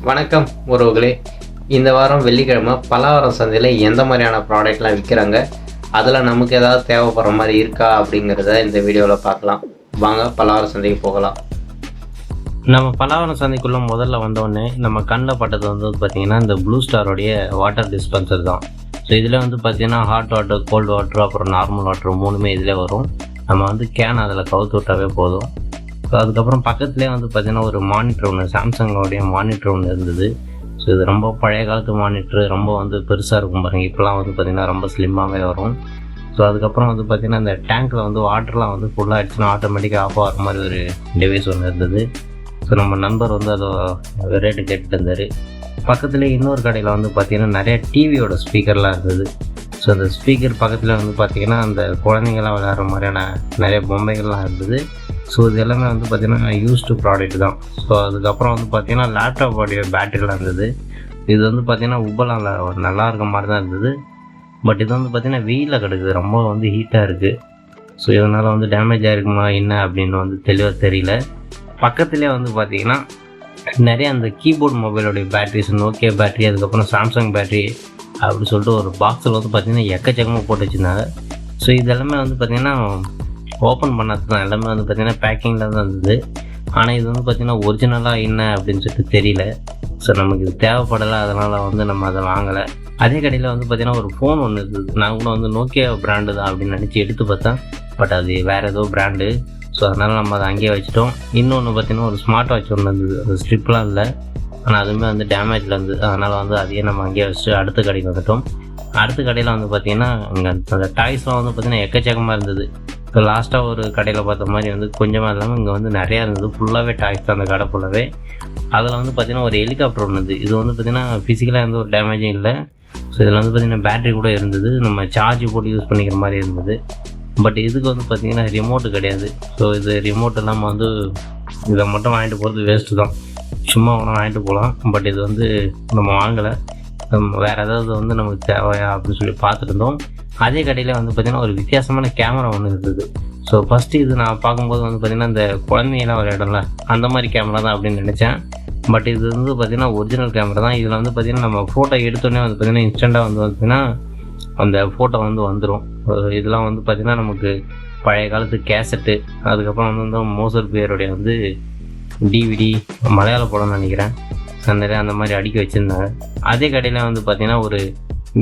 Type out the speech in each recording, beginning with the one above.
வணக்கம் உறவுகளே. இந்த வாரம் வெள்ளிக்கிழமை பலவரம் சந்தையில் எந்த மாதிரியான ப்ராடக்ட்லாம் விற்கிறாங்க, அதில் நமக்கு ஏதாவது தேவைப்படுற மாதிரி இருக்கா அப்படிங்கிறத இந்த வீடியோவில் பார்க்கலாம். வாங்க பலவரம் சந்தைக்கு போகலாம். நம்ம பலவரம் சந்தைக்குள்ளே முதல்ல வந்தோடனே நம்ம கண்ணில் பட்டது வந்து பார்த்திங்கன்னா இந்த ப்ளூ ஸ்டாரோடைய வாட்டர் டிஸ்பென்சர் தான். ஸோ இதில் வந்து பார்த்திங்கன்னா ஹாட் வாட்டர், கோல்டு வாட்டர், அப்புறம் நார்மல் வாட்டர் மூணுமே இதில் வரும். நம்ம வந்து கேன் அதில் கவுத்து விட்டாவே போதும். ஸோ அதுக்கப்புறம் பக்கத்துலேயே வந்து பார்த்திங்கன்னா ஒரு மானிட்டர் ஒன்று, சாம்சங்கோடைய மானிட்டர் ஒன்று இருந்தது. ஸோ இது ரொம்ப பழைய காலத்து மானிட்ரு, ரொம்ப வந்து பெருசாக இருக்கும் பாருங்கள். இப்போலாம் வந்து பார்த்திங்கன்னா ரொம்ப ஸ்லிம்மாகவே வரும். ஸோ அதுக்கப்புறம் வந்து பார்த்திங்கன்னா இந்த டேங்க்கில் வந்து வாட்டர்லாம் வந்து ஃபுல்லாக ஆகிடுச்சுன்னா ஆட்டோமேட்டிக்காக ஆஃப் ஆகிற மாதிரி ஒரு டிவைஸ் ஒன்று இருந்தது. ஸோ நம்ம நண்பர் வந்து அதை ரேட்டு கேட்டுட்டு இருந்தார். பக்கத்துலேயே இன்னொரு கடையில் வந்து பார்த்திங்கன்னா நிறைய டிவியோட ஸ்பீக்கர்லாம் இருந்தது. ஸோ அந்த ஸ்பீக்கர் பக்கத்தில் வந்து பார்த்திங்கன்னா அந்த குழந்தைங்கள்லாம் விளையாடுற மாதிரியான நிறைய பொம்மைகள்லாம் இருந்தது. ஸோ இது எல்லாமே வந்து பார்த்திங்கன்னா யூஸ்டு ப்ராடக்ட் தான். ஸோ அதுக்கப்புறம் வந்து பார்த்திங்கன்னா லேப்டாப்போடைய பேட்டரிலாம் இருந்தது. இது வந்து பார்த்திங்கன்னா உப்பெல்லாம் நல்லா இருக்க மாதிரி தான் இருந்தது. பட் இது வந்து பார்த்திங்கன்னா வெயிலில் கிடக்குது, ரொம்ப வந்து ஹீட்டாக இருக்குது. ஸோ இதனால் வந்து டேமேஜ் ஆகிருக்குமா என்ன அப்படின்னு வந்து தெளிவாக தெரியல. பக்கத்துலேயே வந்து பார்த்திங்கன்னா நிறைய அந்த கீபோர்ட் மொபைலோடைய பேட்ரிஸ், நோக்கியா பேட்ரி, அதுக்கப்புறம் சாம்சங் பேட்ரி அப்படி சொல்லிட்டு ஒரு பாக்ஸில் வந்து பார்த்திங்கன்னா எக்கச்சக்கமாக போட்டு வச்சுருந்தாங்க. ஸோ இதெல்லாமே வந்து பார்த்திங்கன்னா ஓப்பன் பண்ணது தான், எல்லாமே வந்து பார்த்திங்கன்னா பேக்கிங்கில் தான் இருந்தது. ஆனால் இது வந்து பார்த்திங்கன்னா ஒரிஜினலாக என்ன அப்படின்னு சொல்லிட்டு தெரியல. ஸோ நமக்கு இது தேவைப்படலை, அதனால் வந்து நம்ம அதை வாங்கலை. அதே கடையில் வந்து பார்த்திங்கன்னா ஒரு ஃபோன் ஒன்று இருந்தது. நான் கூட வந்து நோக்கியா பிராண்டு தான் அப்படின்னு நினச்சி எடுத்து பார்த்தேன். பட் அது வேறு ஏதோ பிராண்டு. ஸோ அதனால் நம்ம அதை அங்கேயே வச்சுட்டோம். இன்னொன்று பார்த்திங்கன்னா ஒரு ஸ்மார்ட் வாட்ச் ஒன்று இருந்தது. அது ஸ்ட்ரிப்லாம் இல்லை, ஆனால் அதுவுமே வந்து டேமேஜில் இருந்தது. அதனால் வந்து அதையே நம்ம அங்கேயே வச்சுட்டு அடுத்த கடைக்கு வந்துட்டோம். அடுத்த கடையில் வந்து பார்த்திங்கன்னா இங்கே அந்த டாய்ஸ்லாம் வந்து பார்த்திங்கன்னா எக்கச்சக்கமாக இருந்தது. இப்போ லாஸ்ட்டாக ஒரு கடையில் பார்த்த மாதிரி வந்து கொஞ்சமாக இல்லாமல் இங்கே வந்து நிறையா இருந்தது. ஃபுல்லாகவே டாய்ஸ் தான் அந்த கடை ஃபுல்லாகவே. அதில் வந்து பார்த்திங்கன்னா ஒரு ஹெலிகாப்டர் ஒன்று இருந்தது. இது வந்து பார்த்திங்கன்னா ஃபிசிக்கலாக எந்த ஒரு டேமேஜும் இல்லை. ஸோ இதில் வந்து பார்த்திங்கன்னா பேட்ரி கூட இருந்தது, நம்ம சார்ஜ் போட்டு யூஸ் பண்ணிக்கிற மாதிரி இருந்தது. பட் இதுக்கு வந்து பார்த்திங்கன்னா ரிமோட்டு கிடையாது. ஸோ இது ரிமோட் இல்லாமல் வந்து இதை மட்டும் வாங்கிட்டு போகிறது வேஸ்ட்டு தான். சும்மா ஒன்று வாங்கிட்டு போகலாம். பட் இது வந்து நம்ம வாங்கலை. வேறு ஏதாவது வந்து நமக்கு தேவையா அப்படின்னு சொல்லி பார்த்துட்டு இருந்தோம். அதே கடையில் வந்து பார்த்திங்கன்னா ஒரு வித்தியாசமான கேமரா ஒன்று இருந்தது. ஸோ ஃபஸ்ட்டு இது நான் பார்க்கும்போது வந்து பார்த்திங்கன்னா இந்த குழந்தைங்களாம் ஒரு இடம்ல அந்த மாதிரி கேமரா தான் அப்படின்னு நினச்சேன். பட் இது வந்து பார்த்திங்கன்னா ஒரிஜினல் கேமரா தான். இதில் வந்து பார்த்திங்கன்னா நம்ம ஃபோட்டோ எடுத்தோடனே வந்து பார்த்திங்கன்னா இன்ஸ்டண்ட்டாக வந்து பார்த்திங்கன்னா அந்த ஃபோட்டோ வந்து வந்துடும். இதெல்லாம் வந்து பார்த்திங்கன்னா நமக்கு பழைய காலத்து கேசட்டு, அதுக்கப்புறம் வந்து இந்த மோசர் பேருடைய வந்து டிவிடி, மலையாள படம்னு நினைக்கிறேன், அந்த மாதிரி அடுக்கி வச்சுருந்தாங்க. அதே கடையில் வந்து பார்த்திங்கன்னா ஒரு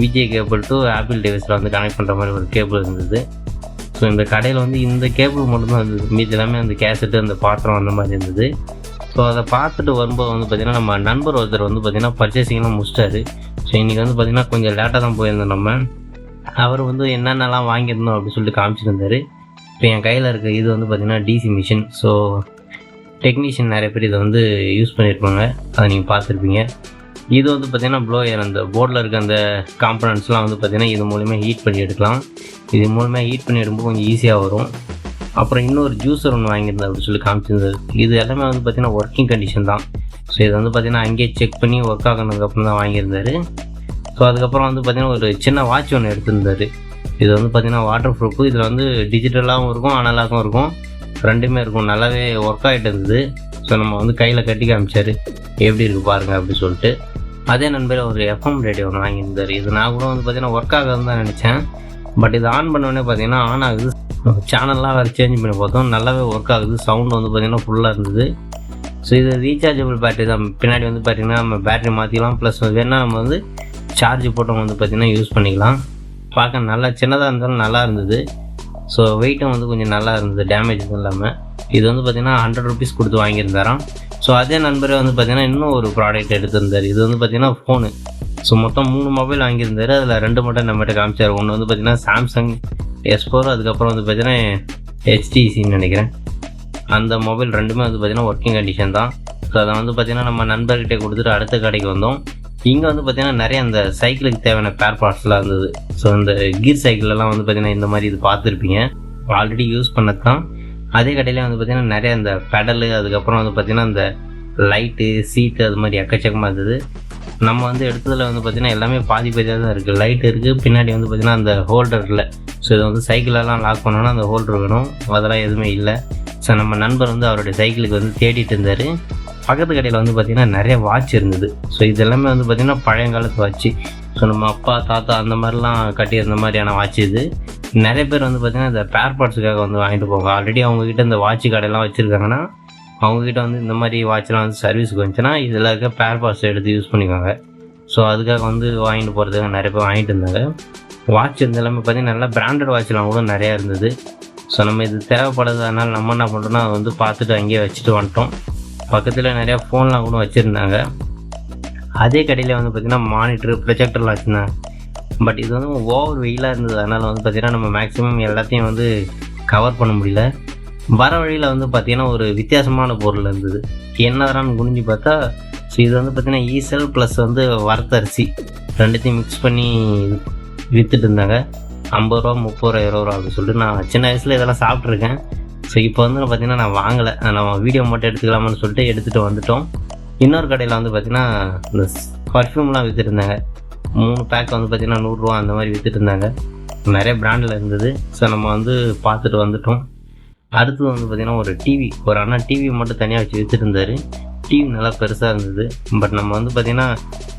விஜே கேபிள் டு ஆப்பிள் டிவைஸில் வந்து கனெக்ட் பண்ணுற மாதிரி ஒரு கேபிள் இருந்தது. ஸோ இந்த கடையில் வந்து இந்த கேபிள் மட்டும்தான் இருந்தது. மீதி எல்லாமே அந்த கேசட்டு, அந்த பாத்திரம் அந்த மாதிரி இருந்தது. ஸோ அதை பார்த்துட்டு வரும்போது வந்து பார்த்திங்கன்னா நம்ம நண்பர் ஒருத்தர் வந்து பார்த்திங்கன்னா பர்ச்சேசிங்லாம் முடிச்சிட்டாரு. ஸோ இன்றைக்கி வந்து பார்த்திங்கன்னா கொஞ்சம் லேட்டாக தான் போயிருந்தோம். நம்ம அவர் வந்து என்னென்னலாம் வாங்கியிருந்தோம் அப்படின்னு சொல்லிட்டு காமிச்சிருந்தார். இப்போ என் கையில் இருக்க இது வந்து பார்த்திங்கன்னா டிசி மிஷின். ஸோ டெக்னீஷியன் நிறைய பேர் இதை வந்து யூஸ் பண்ணியிருப்பாங்க, அதை நீங்கள் பார்த்துருப்பீங்க. இது வந்து பார்த்திங்கன்னா ப்ளோயர், அந்த போர்டில் இருக்க அந்த காம்பனன்ட்ஸ்லாம் வந்து பார்த்திங்கன்னா இது மூலிமா ஹீட் பண்ணி எடுக்கலாம். இது மூலிமா ஹீட் பண்ணி எடுக்கும்போது கொஞ்சம் ஈஸியாக வரும். அப்புறம் இன்னொரு ஜூஸர் ஒன்று வாங்கியிருந்தேன் அப்படின்னு சொல்லி காமிச்சிருந்தது. இது எல்லாமே வந்து பார்த்திங்கன்னா ஒர்க்கிங் கண்டிஷன் தான். ஸோ இது வந்து பார்த்திங்கன்னா அங்கேயே செக் பண்ணி ஒர்க் ஆகினதுக்கப்புறம் தான் வாங்கியிருந்தார். ஸோ அதுக்கப்புறம் வந்து பார்த்திங்கன்னா ஒரு சின்ன வாட்ச் ஒன்று எடுத்திருந்தார். இது வந்து பார்த்திங்கன்னா வாட்டர் ப்ரூஃபு. இதில் வந்து டிஜிட்டலாகவும் இருக்கும், அனலாகவும் இருக்கும், ரெண்டுமே இருக்கும். நல்லாவே ஒர்க் ஆகிட்டு இருந்தது. ஸோ நம்ம வந்து கையில் கட்டி காமிச்சார், எப்படி இருக்குது பாருங்கள் அப்படின்னு சொல்லிட்டு. அதே நண்பர் ஒரு எஃப்எம் ரேடியோ ஒன்று வாங்கியிருந்தார். இது நான் கூட வந்து பார்த்திங்கன்னா ஒர்க் ஆகுதுன்னு தான் நினச்சேன். பட் இது ஆன் பண்ணோடனே பார்த்திங்கன்னா ஆன் ஆகுது. சேனல்லாம் வேறு சேஞ்ச் பண்ணி பார்த்தோம், நல்லாவே ஒர்க் ஆகுது. சவுண்டு வந்து பார்த்திங்கன்னா ஃபுல்லாக இருந்தது. ஸோ இது ரீசார்ஜபிள் பேட்டரி தான். பின்னாடி வந்து பார்த்திங்கன்னா நம்ம பேட்டரி மாற்றிக்கலாம், ப்ளஸ் வேணால் நம்ம வந்து சார்ஜ் போட்டோம் வந்து பார்த்திங்கன்னா யூஸ் பண்ணிக்கலாம். பார்க்க நல்லா சின்னதாக இருந்தாலும் நல்லா இருந்தது. ஸோ வெயிட்டும் வந்து கொஞ்சம் நல்லா இருந்தது, டேமேஜ் எதுவும் இல்லாமல். இது வந்து பார்த்திங்கன்னா 100 rupees கொடுத்து வாங்கியிருந்தாராம். ஸோ அதே நண்பரே வந்து பார்த்திங்கன்னா இன்னும் ஒரு ப்ராடக்ட் எடுத்திருந்தார். இது வந்து பார்த்திங்கன்னா ஃபோனு. ஸோ மொத்தம் 3 மொபைல் வாங்கியிருந்தார். அதில் 2 மட்டும் நம்மகிட்ட காமிச்சார். ஒன்று வந்து பார்த்திங்கன்னா சாம்சங் S4, அதுக்கப்புறம் வந்து பார்த்திங்கன்னா HTCன்னு நினைக்கிறேன். அந்த மொபைல் ரெண்டுமே வந்து பார்த்திங்கன்னா ஒர்க்கிங் கண்டிஷன் தான். ஸோ அதை வந்து பார்த்திங்கன்னா நம்ம நண்பர்கிட்டே கொடுத்துட்டு அடுத்த கடைக்கு வந்தோம். இங்கே வந்து பார்த்திங்கன்னா நிறைய அந்த சைக்கிளுக்கு தேவையான பேர் பார்ட்ஸ்லாம் இருந்தது. ஸோ இந்த கீர் சைக்கிளெல்லாம் வந்து பார்த்திங்கன்னா இந்த மாதிரி இது பார்த்துருப்பீங்க, ஆல்ரெடி யூஸ் பண்ணது தான். அதே கடையில் வந்து பார்த்திங்கன்னா நிறைய அந்த பெடலு, அதுக்கப்புறம் வந்து பார்த்திங்கன்னா அந்த லைட்டு, சீட்டு, அது மாதிரி எக்கச்சக்கமாக இருந்தது. நம்ம வந்து எடுத்ததில் வந்து பார்த்திங்கன்னா எல்லாமே பாதியாக தான் இருக்குது. லைட் இருக்குது, பின்னாடி வந்து பார்த்திங்கன்னா அந்த ஹோல்டர் இல்லை. ஸோ இதை வந்து சைக்கிளெல்லாம் லாக் பண்ணோன்னா அந்த ஹோல்டர் வேணும், அதெல்லாம் எதுவுமே இல்லை. ஸோ நம்ம நண்பர் வந்து அவருடைய சைக்கிளுக்கு வந்து தேடிட்டு இருந்தார். பக்கத்து கடையில் வந்து பார்த்திங்கன்னா நிறைய வாட்ச் இருந்தது. ஸோ இது எல்லாமே வந்து பார்த்திங்கன்னா பழையங்காலத்து வாட்ச்சு. ஸோ நம்ம அப்பா தாத்தா அந்த மாதிரிலாம் கட்டியிருந்த மாதிரியான வாட்ச் இது. நிறைய பேர் வந்து பார்த்திங்கன்னா இந்த பேர் பார்ட்ஸுக்காக வந்து வாங்கிட்டு போவாங்க. ஆல்ரெடி அவங்கக்கிட்ட இந்த வாட்ச் கடையெல்லாம் வச்சுருக்காங்கன்னா அவங்கக்கிட்ட வந்து இந்த மாதிரி வாட்ச்லாம் வந்து சர்வீஸுக்கு வந்துச்சுன்னா இதில் இருக்க பேர் பார்ட்ஸ் எடுத்து யூஸ் பண்ணிக்குவாங்க. ஸோ அதுக்காக வந்து வாங்கிட்டு போகிறதுக்காக நிறைய பேர் வாங்கிட்டு இருந்தாங்க. வாட்ச் இந்த எல்லாமே பார்த்திங்கன்னா நல்லா பிராண்டட் வாட்ச்லாம் கூட நிறையா இருந்தது. ஸோ நம்ம இது தேவைப்படுறதுனால நம்ம என்ன பண்ணுறோன்னா அதை வந்து பார்த்துட்டு அங்கேயே வச்சுட்டு வந்துட்டோம். பக்கத்தில் நிறையா ஃபோன்லாம் கூட வச்சுருந்தாங்க. அதே கடையில் வந்து பார்த்திங்கன்னா மானிட்ரு ப்ரொஜெக்டர்லாம் வச்சுருந்தாங்க. பட் இது வந்து ஓவர் வெயிலாக இருந்தது. அதனால் வந்து பார்த்திங்கன்னா நம்ம மேக்ஸிமம் எல்லாத்தையும் வந்து கவர் பண்ண முடியல. வர வழியில் வந்து பார்த்திங்கன்னா ஒரு வித்தியாசமான பொருள் இருந்தது. என்னதான்னு குனிஞ்சு பார்த்தா ஸோ இது வந்து பார்த்திங்கன்னா ஈசல் ப்ளஸ் வந்து வரத்தரிசி ரெண்டுத்தையும் மிக்ஸ் பண்ணி விற்றுட்டு இருந்தாங்க. 50 ரூபா 30 ரூபா 20 ரூபா அப்படின்னு சொல்லிட்டு நான் சின்ன வயசில் இதெல்லாம் சாப்பிட்ருக்கேன். ஸோ இப்போ வந்து பார்த்திங்கன்னா நான் வாங்கலை, நம்ம வீடியோ மட்டும் எடுத்துக்கலாமான்னு சொல்லிட்டு எடுத்துகிட்டு வந்துட்டோம். இன்னொரு கடையில் வந்து பார்த்திங்கன்னா இந்த பர்ஃப்யூம்லாம் விற்றுட்டுருந்தாங்க. 3 பேக் வந்து பார்த்திங்கன்னா 100 ரூபா அந்த மாதிரி விற்றுட்டு இருந்தாங்க. நிறைய பிராண்டில் இருந்தது. ஸோ நம்ம வந்து பார்த்துட்டு வந்துட்டோம். அடுத்தது வந்து பார்த்திங்கன்னா ஒரு டிவி, ஒரு அண்ணா டிவி மட்டும் தனியாக வச்சு விற்றுட்டு இருந்தார். டிவி நல்லா பெருசாக இருந்தது. பட் நம்ம வந்து பார்த்திங்கன்னா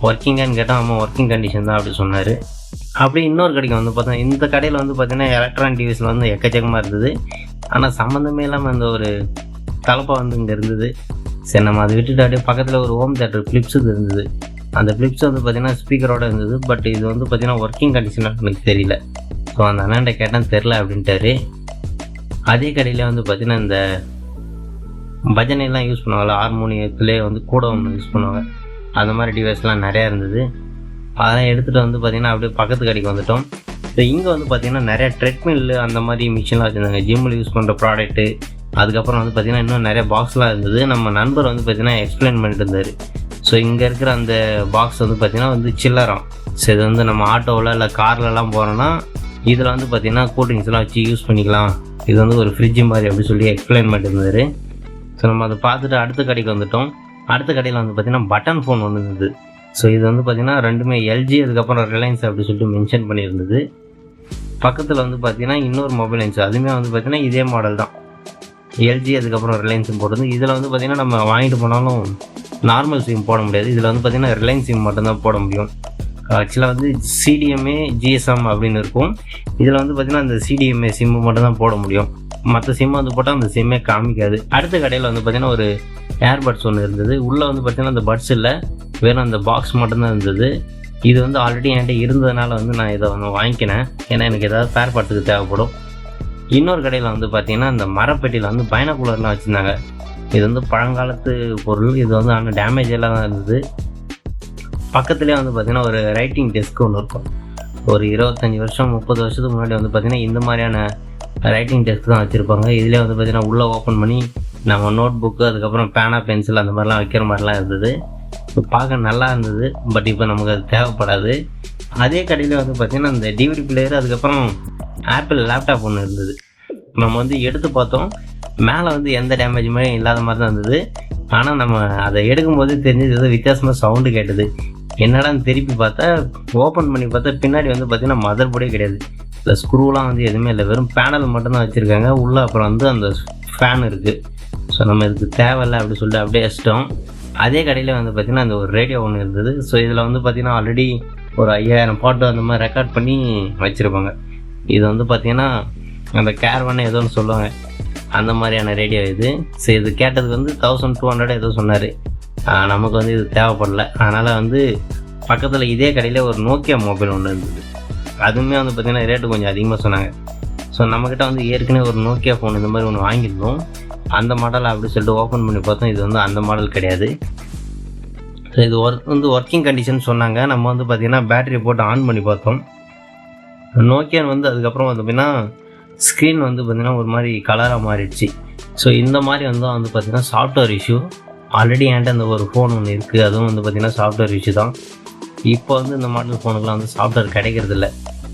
ஒர்க்கிங்கான்னு கேட்டால் ஆமாம் ஒர்க்கிங் கண்டிஷன் தான் அப்படி சொன்னார். அப்படி இன்னொரு கடைக்கு வந்து பார்த்தோம். இந்த கடையில் வந்து பார்த்திங்கன்னா எலக்ட்ரானிக் டிவிஸில் வந்து எக்கச்சக்கமாக இருந்தது. ஆனால் சம்மந்தமே இல்லாமல் அந்த ஒரு கலப்பை வந்து இங்கே இருந்தது. சரி நம்ம அதை விட்டுட்டு அப்படியே பக்கத்தில் ஒரு ஹோம் தேட்டர் ஃபிலிப்ஸ் இருந்தது. அந்த ஃபிலிப்ஸ் வந்து பார்த்திங்கன்னா ஸ்பீக்கரோடு இருந்தது. பட் இது வந்து பார்த்திங்கன்னா ஒர்க்கிங் கண்டிஷனாக எனக்கு தெரியல. ஸோ அந்த அண்ணாண்ட கேட்டால் தெரில அப்படின்ட்டாரு. அதே கடையில் வந்து பார்த்திங்கன்னா இந்த பஜனைலாம் யூஸ் பண்ணுவாங்கள்ல, ஹார்மோனியத்துலேயே வந்து கூட ஒன்று யூஸ் பண்ணுவாங்க, அந்த மாதிரி டிவைஸ்லாம் நிறையா இருந்தது. அதெல்லாம் எடுத்துகிட்டு வந்து பார்த்திங்கன்னா அப்படியே பக்கத்து கடைக்கு வந்துட்டோம். ஸோ இங்கே வந்து பார்த்திங்கன்னா நிறையா ட்ரெட்மில்லு அந்த மாதிரி மிஷின்லாம் வச்சுருந்தாங்க, ஜிம்மில் யூஸ் பண்ணுற ப்ராடக்ட்டு. அதுக்கப்புறம் வந்து பார்த்திங்கன்னா இன்னும் நிறைய பாக்ஸ்லாம் இருந்தது. நம்ம நண்பர் வந்து பார்த்திங்கன்னா எக்ஸ்பிளைன் பண்ணிட்டு இருந்தார். ஸோ இங்கே இருக்கிற அந்த பாக்ஸ் வந்து பார்த்திங்கன்னா வந்து சில்லறம். ஸோ இது வந்து நம்ம ஆட்டோவில் இல்லை கார்லலாம் போகிறோன்னா இதில் வந்து பார்த்திங்கன்னா கூல்ட்ரிங்க்ஸ்லாம் வச்சு யூஸ் பண்ணிக்கலாம், இது வந்து ஒரு ஃப்ரிட்ஜு மாதிரி அப்படி சொல்லி எக்ஸ்பிளைன் பண்ணிட்டு இருந்தார். ஸோ நம்ம அதை பார்த்துட்டு அடுத்த கடைக்கு வந்துட்டோம். அடுத்த கடையில் வந்து பார்த்திங்கன்னா பட்டன் ஃபோன் ஒன்று இருந்தது. ஸோ இது வந்து பார்த்திங்கன்னா ரெண்டுமே எல்ஜி அதுக்கப்புறம் ரிலையன்ஸ் அப்படி சொல்லிட்டு மென்ஷன் பண்ணியிருந்தது. பக்கத்தில் வந்து பார்த்திங்கன்னா இன்னொரு மொபைல் இருந்துச்சு, அதுவுமே வந்து பார்த்திங்கன்னா இதே மாடல் தான், எல்ஜி அதுக்கப்புறம் ரிலையன்ஸும் போடுறது. இதில் வந்து பார்த்திங்கன்னா நம்ம வாங்கிட்டு போனாலும் நார்மல் சிம் போட முடியாது. இதில் வந்து பார்த்திங்கன்னா ரிலையன்ஸ் சிம் மட்டும்தான் போட முடியும். ஆக்சுவலாக வந்து சிடிஎம்ஏ ஜிஎஸ்எம் அப்படின்னு இருக்கும். இதில் வந்து பார்த்திங்கன்னா அந்த சிடிஎம்ஏ சிம்மு மட்டும்தான் போட முடியும். மற்ற சிம் வந்து போட்டால் அந்த சிம்மே காமிக்காது. அடுத்த கடையில் வந்து பார்த்திங்கன்னா ஒரு ஏர்பட்ஸ் ஒன்று இருந்தது. உள்ளே வந்து பார்த்திங்கன்னா அந்த பட்ஸ் இல்லை, வெறும் அந்த பாக்ஸ் மட்டும்தான் இருந்தது. இது வந்து ஆல்ரெடி என்கிட்ட இருந்ததுனால வந்து நான் இதை ஒன்று வாங்கிக்கினேன், ஏன்னா எனக்கு ஏதாவது பேர் பார்ட்டுக்கு தேவைப்படும். இன்னொரு கடையில் வந்து பார்த்திங்கன்னா அந்த மரப்பெட்டியில் வந்து பைனாகுலர்லாம் வச்சுருந்தாங்க. இது வந்து பழங்காலத்து பொருள். இது வந்து ஆனால் டேமேஜ் எல்லாம் தான் இருந்தது. பக்கத்துலேயே வந்து பார்த்திங்கன்னா ஒரு ரைட்டிங் டெஸ்க் ஒன்று இருக்கும். ஒரு 25 வருஷம் 30 வருஷத்துக்கு முன்னாடி வந்து பார்த்திங்கன்னா இந்த மாதிரியான ரைட்டிங் டெஸ்க் தான் வச்சுருப்பாங்க. இதிலே வந்து பார்த்திங்கன்னா உள்ளே ஓப்பன் பண்ணி நம்ம நோட் புக்கு அதுக்கப்புறம் பேனா பென்சில் அந்த மாதிரிலாம் வைக்கிற மாதிரிலாம் இருந்தது. இப்போ பார்க்க நல்லா இருந்தது. பட் இப்போ நமக்கு அது தேவைப்படாது. அதே கடையில் வந்து பார்த்திங்கன்னா இந்த டிவிடி பிளேயர் அதுக்கப்புறம் ஆப்பிள் லேப்டாப் ஒன்று இருந்தது. நம்ம வந்து எடுத்து பார்த்தோம், மேலே வந்து எந்த டேமேஜுமே இல்லாத மாதிரி தான் இருந்தது. ஆனால் நம்ம அதை எடுக்கும்போது தெரிஞ்சது ஏதோ வித்தியாசமாக சவுண்டு கேட்டது. என்னடான்னு திருப்பி பார்த்தா ஓப்பன் பண்ணி பார்த்தா பின்னாடி வந்து பார்த்திங்கன்னா மதர் போர்டே கிடையாது, இல்லை ஸ்க்ரூலாம் வந்து எதுவுமே இல்லை, வெறும் பேனல் மட்டும்தான் வச்சுருக்காங்க. உள்ளே அப்புறம் வந்து அந்த ஃபேன் இருக்குது. ஸோ நம்ம இதுக்கு தேவையில்லை அப்படி சொல்லிட்டு அப்படியே வச்சிட்டோம். அதே கடையில் வந்து பார்த்திங்கன்னா அந்த ஒரு ரேடியோ ஒன்று இருந்தது. ஸோ இதில் வந்து பார்த்திங்கன்னா ஆல்ரெடி ஒரு 5000 பாட்டு அந்த மாதிரி ரெக்கார்ட் பண்ணி வச்சுருப்பாங்க. இது வந்து பார்த்திங்கன்னா அந்த கேர்வான்னு ஏதோ ஒன்று சொல்லுவாங்க, அந்த மாதிரியான ரேடியோ இது. ஸோ இது கேட்டதுக்கு வந்து 1200 ஏதோ சொன்னார். நமக்கு வந்து இது தேவைப்படல. அதனால் வந்து பக்கத்தில் இதே கடையில் ஒரு நோக்கியா மொபைல் ஒன்று இருந்தது. அதுவுமே வந்து பார்த்திங்கன்னா ரேட்டு கொஞ்சம் அதிகமாக சொன்னாங்க. ஸோ நம்மக்கிட்ட வந்து ஏற்கனவே ஒரு நோக்கியா ஃபோன் இந்த மாதிரி ஒன்று வாங்கியிருந்தோம், அந்த மாடல் அப்படி சொல்லிட்டு ஓப்பன் பண்ணி பார்த்தோம். இது வந்து அந்த மாடல் கிடையாது. ஸோ இது ஒர்க்கிங் கண்டிஷன் சொன்னாங்க. நம்ம வந்து பார்த்திங்கன்னா பேட்டரி போட்டு ஆன் பண்ணி பார்த்தோம். நோக்கியா வந்து அதுக்கப்புறம் வந்து பார்த்திங்கன்னா ஸ்க்ரீன் வந்து பார்த்திங்கன்னா ஒரு மாதிரி கலராக மாறிடுச்சு. ஸோ இந்த மாதிரி வந்து பார்த்திங்கன்னா சாஃப்ட்வேர் இஷ்யூ. ஆல்ரெடி என்கிட்ட அந்த ஒரு ஃபோன் ஒன்று இருக்குது, அதுவும் வந்து பார்த்திங்கன்னா சாஃப்ட்வேர் இஷ்யூ தான். இப்போ வந்து இந்த மாடல் ஃபோனுக்குலாம் வந்து சாஃப்ட்வேர் கிடைக்கிறதில்ல,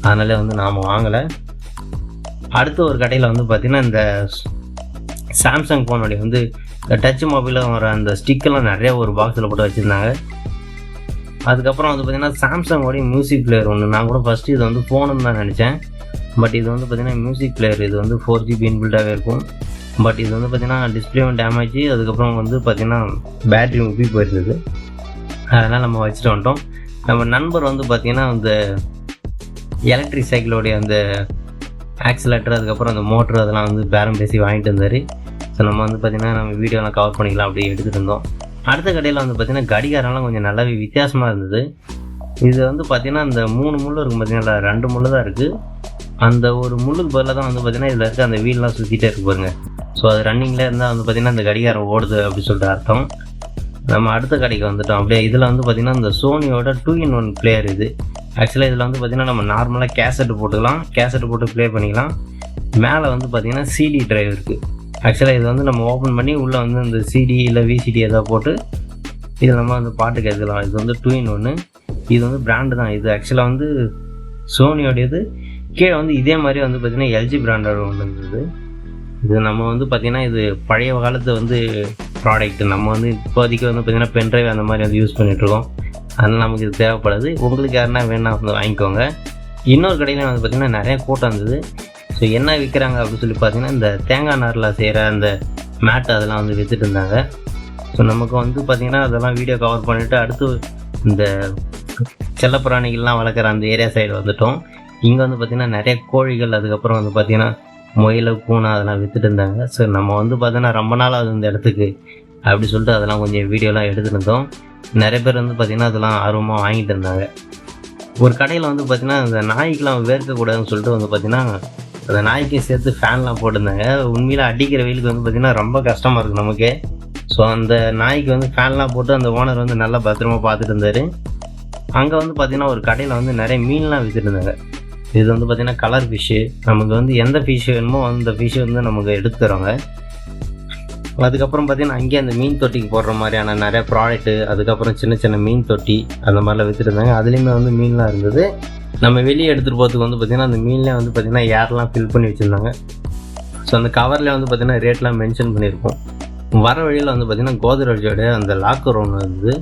அதனால வந்து நாம் வாங்கலை. அடுத்து ஒரு கடையில் வந்து பார்த்திங்கன்னா இந்த சாம்சங் ஃபோனுடைய வந்து டச் மொபைலில் வர அந்த ஸ்டிக்கெல்லாம் நிறையா ஒரு பாக்ஸில் போட்டு வச்சுருந்தாங்க. அதுக்கப்புறம் வந்து பார்த்திங்கன்னா சாம்சங்கோடைய மியூசிக் பிளேயர் ஒன்று. நான் கூட ஃபஸ்ட்டு இது வந்து ஃபோனுன்னு தான் நினச்சேன். பட் இது வந்து பார்த்திங்கன்னா மியூசிக் பிளேயர். இது வந்து 4GB இன்பில்டாகவே இருக்கும். பட் இது வந்து பார்த்திங்கன்னா டிஸ்பிளேவும் டேமேஜ், அதுக்கப்புறம் வந்து பார்த்திங்கன்னா பேட்ரி உப்பி போயிருந்தது. அதனால் நம்ம வச்சுட்டு வந்துட்டோம். நம்ம நண்பர் வந்து பார்த்திங்கன்னா அந்த எலக்ட்ரிக் சைக்கிளோடைய அந்த ஆக்சிலேட்டர், அதுக்கப்புறம் அந்த மோட்ரு அதெல்லாம் வந்து பேரம் பேசி வாங்கிட்டு வந்தார். ஸோ நம்ம வந்து பார்த்திங்கன்னா நம்ம வீடியோலாம் கவர் பண்ணிக்கலாம் அப்படி எடுத்துகிட்டு இருந்தோம். அடுத்த கடையில் வந்து பார்த்திங்கன்னா கடிகாரம்லாம் கொஞ்சம் நல்லாவே வித்தியாசமாக இருந்தது. இது வந்து பார்த்திங்கன்னா அந்த 3 முள் இருக்கும் பார்த்திங்கன்னா, 2 முள் தான் இருக்குது. அந்த ஒரு முள்ளுக்கு பதிலாக தான் வந்து பார்த்திங்கன்னா இதில் இருக்க அந்த வீல்லாம் சுற்றிட்டே இருக்கு பாருங்க. ஸோ அது ரன்னிங்கில் இருந்தால் வந்து பார்த்திங்கன்னா அந்த கடிகாரம் ஓடுது அப்படின்னு சொல்லிட்டு அர்த்தம். நம்ம அடுத்த கடைக்கு வந்துட்டோம். அப்படியே இதில் வந்து பார்த்திங்கன்னா இந்த சோனியோட 2-in-1 பிளேயர் இது. ஆக்சுவலாக இதில் வந்து பார்த்திங்கன்னா நம்ம நார்மலாக கேசட்டு போட்டுக்கலாம், கேசட்டு போட்டு ப்ளே பண்ணிக்கலாம். மேலே வந்து பார்த்திங்கன்னா சிடி ட்ரைவ் இருக்குது. ஆக்சுவலாக இது வந்து நம்ம ஓப்பன் பண்ணி உள்ளே வந்து இந்த சிடி இல்லை விசிடி எதாவது போட்டு இதில் நம்ம வந்து பாட்டு கேட்கலாம். இது வந்து 2-in-1. இது வந்து பிராண்டு தான். இது ஆக்சுவலாக வந்து சோனியோடையது. கீழே வந்து இதே மாதிரி வந்து பார்த்திங்கன்னா எல்ஜி பிராண்டோட ஒன்று இருந்தது. இது நம்ம வந்து பார்த்திங்கன்னா இது பழைய காலத்து வந்து ப்ராடக்ட். நம்ம வந்து இப்போதைக்கு வந்து பார்த்திங்கன்னா பென்ட்ரைவ் அந்த மாதிரி வந்து யூஸ் பண்ணிகிட்ருக்கோம். அதனால் நமக்கு இது தேவைப்படுது. உங்களுக்கு யாருன்னா வேணா வந்து வாங்கிக்கோங்க. இன்னொரு கடையில் வந்து பார்த்திங்கன்னா நிறையா கூட்டம் இருந்தது. ஸோ என்ன விற்கிறாங்க அப்படின்னு சொல்லி பார்த்திங்கன்னா இந்த தேங்காய் நாரில் செய்கிற அந்த மேட் அதெல்லாம் வந்து விற்றுட்டு இருந்தாங்க. ஸோ நமக்கு வந்து பார்த்திங்கன்னா அதெல்லாம் வீடியோ கவர் பண்ணிவிட்டு அடுத்து இந்த செல்லப்பிராணிகள்லாம் வளர்க்குற அந்த ஏரியா சைடு வந்துட்டோம். இங்கே வந்து பார்த்திங்கன்னா நிறைய கோழிகள், அதுக்கப்புறம் வந்து பார்த்திங்கன்னா முயல், பூனை அதெல்லாம் விற்றுட்டு இருந்தாங்க. ஸோ நம்ம வந்து பார்த்திங்கன்னா ரொம்ப நாள் ஆகுது இந்த இடத்துக்கு அப்படி சொல்லிட்டு அதெல்லாம் கொஞ்சம் வீடியோலாம் எடுத்துகிட்டு இருந்தோம். நிறைய பேர் வந்து பார்த்திங்கன்னா அதெல்லாம் ஆர்வமாக வாங்கிட்டு இருந்தாங்க. ஒரு கடையில் வந்து பார்த்திங்கன்னா அந்த நாய்க்கெலாம் வேர்க்கக்கூடாதுன்னு சொல்லிட்டு வந்து பார்த்திங்கன்னா அந்த நாய்க்கும் சேர்த்து ஃபேன்லாம் போட்டிருந்தாங்க. உண்மையில் அடிக்கிற வெயிலுக்கு வந்து பார்த்திங்கன்னா ரொம்ப கஷ்டமாக இருக்குது நமக்கு. ஸோ அந்த நாய்க்கு வந்து ஃபேன்லாம் போட்டு அந்த ஓனர் வந்து நல்லா பத்திரமா பார்த்துட்டு இருந்தார். அங்கே வந்து பார்த்திங்கன்னா ஒரு கடையில் வந்து நிறைய மீன்லாம் விற்றுட்டு இருந்தாங்க. இது வந்து பார்த்திங்கன்னா கலர் ஃபிஷ்ஷு. நமக்கு வந்து எந்த ஃபிஷ் வேணுமோ அந்த ஃபிஷ்ஷு வந்து நமக்கு எடுத்து தருவாங்க. அதுக்கப்புறம் பார்த்திங்கன்னா அங்கேயே அந்த மீன் தொட்டிக்கு போடுற மாதிரியான நிறைய ப்ராடக்ட்டு, அதுக்கப்புறம் சின்ன சின்ன மீன் தொட்டி அந்த மாதிரிலாம் விற்றுட்டு இருந்தாங்க. அதுலேயுமே வந்து மீன்லாம் இருந்தது. நம்ம வெளியே எடுத்துகிட்டு போகிறதுக்கு வந்து பார்த்திங்கன்னா அந்த மீன்லேயே வந்து பார்த்திங்கன்னா ஏர்லாம் ஃபில் பண்ணி வச்சுருந்தாங்க. ஸோ அந்த கவரில் வந்து பார்த்திங்கன்னா ரேட்லாம் மென்ஷன் பண்ணியிருக்கோம். வர வழியில் வந்து பார்த்திங்கன்னா கோத்ரேஜோட அந்த லாக்கர் ஒன்று இருந்தது.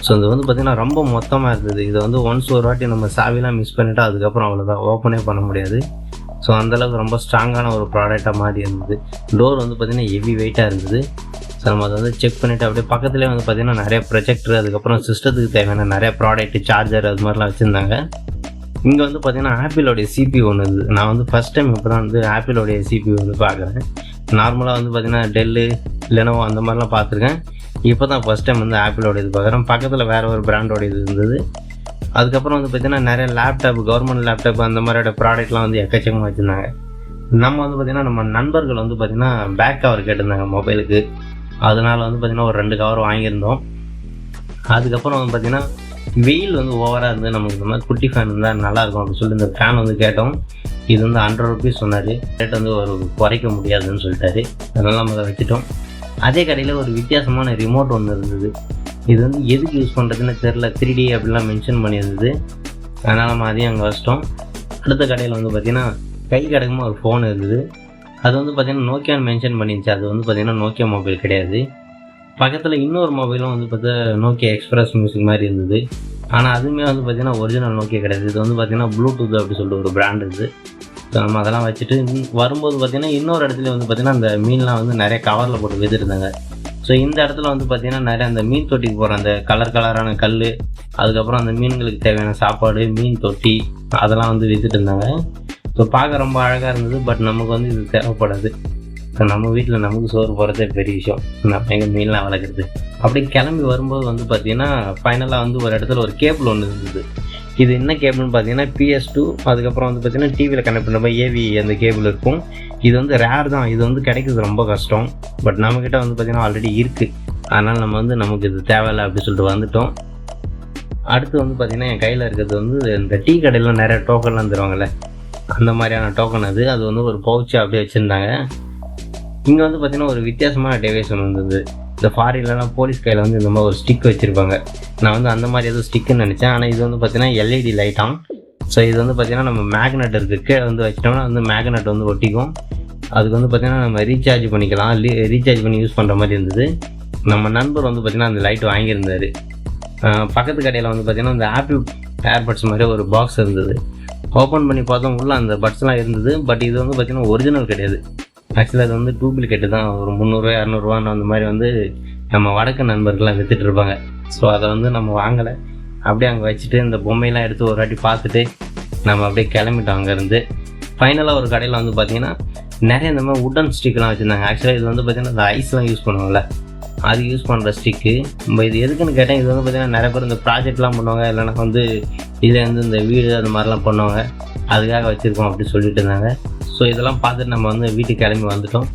ஸோ அது வந்து பார்த்திங்கன்னா ரொம்ப மொத்தமாக இருந்தது. இதை வந்து ஒன்ஸ் ஒரு வாட்டி நம்ம சாவிலாம் மிஸ் பண்ணிவிட்டு அதுக்கப்புறம் அவ்வளோதான் ஓப்பனே பண்ண முடியாது. ஸோ அந்தளவுக்கு ரொம்ப ஸ்ட்ராங்கான ஒரு ப்ராடக்டாக மாதிரி இருந்தது. டோர் வந்து பார்த்திங்கன்னா ஹெவி வெயிட்டாக இருந்தது. ஸோ நம்ம அதை வந்து செக் பண்ணிவிட்டு அப்படியே பக்கத்துலேயே வந்து பார்த்திங்கன்னா நிறைய ப்ரொஜெக்டர், அதுக்கப்புறம் சிஸ்டத்துக்கு தேவையான நிறைய ப்ராடக்ட்டு, சார்ஜர் அது மாதிரிலாம் வச்சுருந்தாங்க. இங்கே வந்து பார்த்திங்கன்னா ஆப்பிளோடைய CPU ஒன்று இருந்தது. நான் வந்து ஃபஸ்ட் டைம் இப்போ தான் வந்து ஆப்பிளோடைய CPU வந்து பார்க்குறேன். நார்மலாக வந்து பார்த்திங்கன்னா டெல்லு, லெனோவோ அந்த மாதிரிலாம் பார்த்துருக்கேன். இப்போ தான் ஃபஸ்ட் டைம் வந்து ஆப்பிளோட இது பார்க்குறேன். பக்கத்தில் வேறு ஒரு பிராண்டோட இது இருந்தது. அதுக்கப்புறம் வந்து பார்த்திங்கன்னா நிறைய லேப்டாப், கவர்மெண்ட் லேப்டாப் அந்த மாதிரியோட ப்ராடக்ட்லாம் வந்து எக்கச்சக்கமாக வச்சுருந்தாங்க. நம்ம வந்து பார்த்திங்கன்னா நம்ம நண்பர்கள் வந்து பார்த்திங்கன்னா பேக் கவர் கேட்டிருந்தாங்க மொபைலுக்கு. அதனால் வந்து பார்த்திங்கன்னா ஒரு 2 கவர் வாங்கியிருந்தோம். அதுக்கப்புறம் வந்து பார்த்திங்கன்னா வெயில் வந்து ஓவராக இருந்து நமக்கு இந்த மாதிரி குட்டி ஃபேன் இருந்தால் நல்லாயிருக்கும் அப்படின்னு சொல்லி இந்த ஃபேன் வந்து கேட்டோம். இது வந்து 100 rupees சொன்னார். ரேட் வந்து ஒரு குறைக்க முடியாதுன்னு சொல்லிட்டாரு. அதனால் நம்ம அதை வச்சுட்டோம். அதே கடையில் ஒரு வித்தியாசமான ரிமோட் ஒன்று இருந்தது. இது வந்து எதுக்கு யூஸ் பண்ணுறதுன்னு தெரில, 3D அப்படிலாம் மென்ஷன் பண்ணியிருந்தது. அதனால் நம்ம அதையும் அங்கே வச்சிட்டோம். அடுத்த கடையில் வந்து பார்த்திங்கன்னா கை கடகமாக ஒரு ஃபோன் இருந்தது. அது வந்து பார்த்திங்கன்னா நோக்கியான்னு மென்ஷன் பண்ணிருந்துச்சு. அது வந்து பார்த்திங்கன்னா நோக்கியா மொபைல் கிடையாது. பக்கத்தில் இன்னொரு மொபைலும் வந்து பார்த்தா நோக்கியா எக்ஸ்பிரஸ் மியூசிக் மாதிரி இருந்தது. ஆனால் அதுவுமே வந்து பார்த்திங்கன்னா ஒரிஜினல் நோக்கியா கிடையாது. இது வந்து பார்த்திங்கன்னா ப்ளூடூத் அப்படி சொல்லிட்டு ஒரு பிராண்ட் இருக்குது. ஸோ நம்ம அதெல்லாம் வச்சுட்டு வரும்போது பார்த்திங்கன்னா இன்னொரு இடத்துல வந்து பார்த்திங்கன்னா அந்த மீன்லாம் வந்து நிறைய கவரில் போட்டு விற்றுருந்தாங்க. ஸோ இந்த இடத்துல வந்து பார்த்திங்கன்னா நிறைய அந்த மீன் தொட்டிக்கு போகிற அந்த கலரான கல், அதுக்கப்புறம் அந்த மீன்களுக்கு தேவையான சாப்பாடு, மீன் தொட்டி அதெல்லாம் வந்து விற்றுட்டு இருந்தாங்க. ஸோ பார்க்க ரொம்ப அழகாக இருந்தது. பட் நமக்கு வந்து இது தேவைப்படாது. ஸோ நம்ம வீட்டில் நமக்கு சோறு போகிறதே பெரிய விஷயம். நம்ம எங்கள் மீன்லாம் வளர்க்குறது. அப்படி கிளம்பி வரும்போது வந்து பார்த்திங்கன்னா ஃபைனலாக வந்து ஒரு இடத்துல ஒரு கேபிள் ஒன்று இருந்தது. இது என்ன கேபிள்னு பார்த்தீங்கன்னா PS2, அதுக்கப்புறம் வந்து பார்த்திங்கன்னா டிவியில் கனெக்ட் பண்ணுற மாதிரி AV அந்த கேபிள் இருக்கும். இது வந்து ரேர் தான். இது வந்து கிடைக்கிறது ரொம்ப கஷ்டம். பட் நம்மக்கிட்ட வந்து பார்த்திங்கன்னா ஆல்ரெடி இருக்குது. அதனால் நம்ம வந்து நமக்கு இது தேவையில்லை அப்படி சொல்லிட்டு வந்துட்டோம். அடுத்து வந்து பார்த்திங்கன்னா என் கையில் இருக்கிறது வந்து இந்த டீ கடையில் நிறைய டோக்கன்லாம் தருவாங்கள்ல, அந்த மாதிரியான டோக்கன் அது. அது வந்து ஒரு பவுச்சு அப்படியே வச்சுருந்தாங்க. இங்கே வந்து பார்த்திங்கன்னா ஒரு வித்தியாசமான டிவைஸ் ஒன்று இருந்தது. இந்த ஃபாரின்லாம் போலீஸ் கையில் வந்து இந்த மாதிரி ஒரு ஸ்டிக் வச்சுருப்பாங்க. நான் வந்து அந்த மாதிரி எதுவும் ஸ்டிக்குன்னு நினச்சேன். ஆனால் இது வந்து பார்த்திங்கன்னா LED லைட்டாம். ஸோ இது வந்து பார்த்திங்கன்னா நம்ம மேக்னெட் இருக்குது, கீழே வந்து வச்சிட்டோம்னா வந்து மேக்னெட் வந்து ஒட்டிக்கும். அதுக்கு வந்து பார்த்திங்கன்னா நம்ம ரீசார்ஜ் பண்ணிக்கலாம், ரீசார்ஜ் பண்ணி யூஸ் பண்ணுற மாதிரி இருந்தது. நம்ம நண்பர் வந்து பார்த்திங்கன்னா அந்த லைட் வாங்கியிருந்தார். பக்கத்து கடையில் வந்து பார்த்திங்கன்னா அந்த ஆப்பிள் ஏர்பட்ஸ் மாதிரி ஒரு பாக்ஸ் இருந்தது. ஓப்பன் பண்ணி பார்த்தோம், உள்ளே அந்த பட்ஸ்லாம் இருந்தது. பட் இது வந்து பார்த்திங்கன்னா ஒரிஜினல் கிடையாது. ஆக்சுவலாக அது வந்து டூப்ளிகேட்டு தான். ஒரு 300 200 அந்த மாதிரி வந்து நம்ம வடக்கு நண்பர்கள்லாம் விற்றுட்டு இருப்பாங்க. ஸோ அதை வந்து நம்ம வாங்கலை. அப்படியே அங்கே வச்சுட்டு இந்த பொம்மையெல்லாம் எடுத்து ஒரு வாட்டி பார்த்துட்டு நம்ம அப்படியே கிளம்பிட்டோம் அங்கேருந்து. ஃபைனலாக ஒரு கடையில் வந்து பார்த்திங்கன்னா நிறைய இந்த மாதிரி உட்டன் ஸ்டிக்லாம் வச்சுருந்தாங்க. ஆக்சுவலாக இது வந்து பார்த்திங்கன்னா இந்த ஐஸ்லாம் யூஸ் பண்ணுவோம்ல, அது யூஸ் பண்ணுற ஸ்டிக்கு. நம்ம இது எதுக்குன்னு கேட்டேன். இது வந்து பார்த்திங்கன்னா நிறைய பேர் இந்த ப்ராஜெக்ட்லாம் பண்ணுவாங்க, இல்லைனா வந்து இதில் வந்து இந்த வீடு அது மாதிரிலாம் பண்ணுவாங்க, அதுக்காக வச்சுருக்கோம் அப்படி சொல்லிட்டு இருந்தாங்க. ஸோ இதெல்லாம் பார்த்துட்டு நம்ம வந்து வீட்டுக்கு கிளம்பி வந்துட்டோம்.